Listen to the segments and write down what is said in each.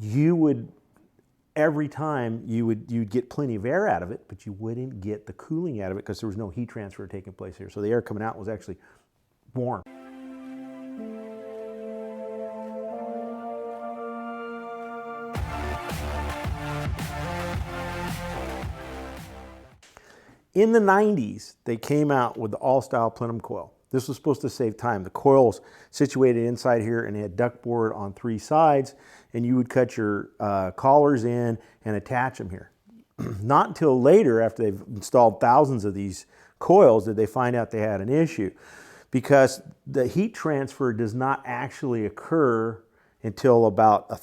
you would, every time you'd get plenty of air out of it, but you wouldn't get the cooling out of it because there was no heat transfer taking place here. So the air coming out was actually warm. In the 90s, they came out with the all-style plenum coil. This was supposed to save time. The coil's situated inside here and it had ductboard on 3 sides, and you would cut your collars in and attach them here. Not until later, after they've installed thousands of these coils, did they find out they had an issue, because the heat transfer does not actually occur until about the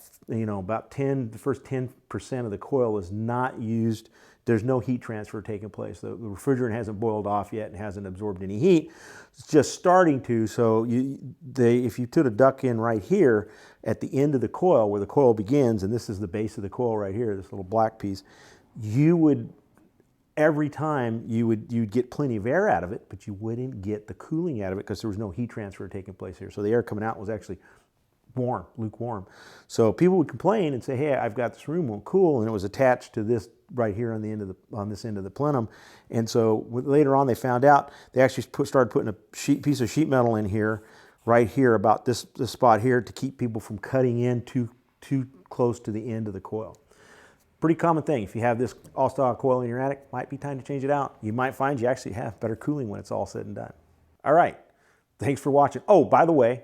first 10% of the coil is not used. There's no heat transfer taking place. The refrigerant hasn't boiled off yet and hasn't absorbed any heat. It's just starting to. So if you put a duct in right here at the end of the coil, where the coil begins, and this is the base of the coil right here, this little black piece, you would, every time you'd get plenty of air out of it, but you wouldn't get the cooling out of it because there was no heat transfer taking place here. So the air coming out was actually warm, lukewarm. So people would complain and say, hey, I've got this room won't cool, and it was attached to this right here on the end of this end of the plenum. And so later on they found out, they actually started putting a piece of sheet metal in here, right here, about this spot here, to keep people from cutting in too close to the end of the coil. Pretty common thing. If you have this all-style coil in your attic, might be time to change it out. You might find you actually have better cooling when it's all said and done. All right, thanks for watching. Oh, by the way,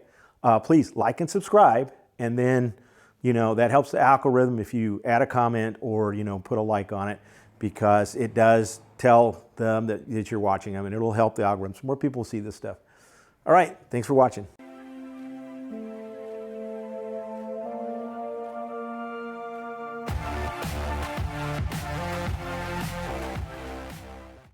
please like and subscribe, and then that helps the algorithm if you add a comment or put a like on it, because it does tell them that you're watching them, and it'll help the algorithm so more people will see this stuff. All right, thanks for watching.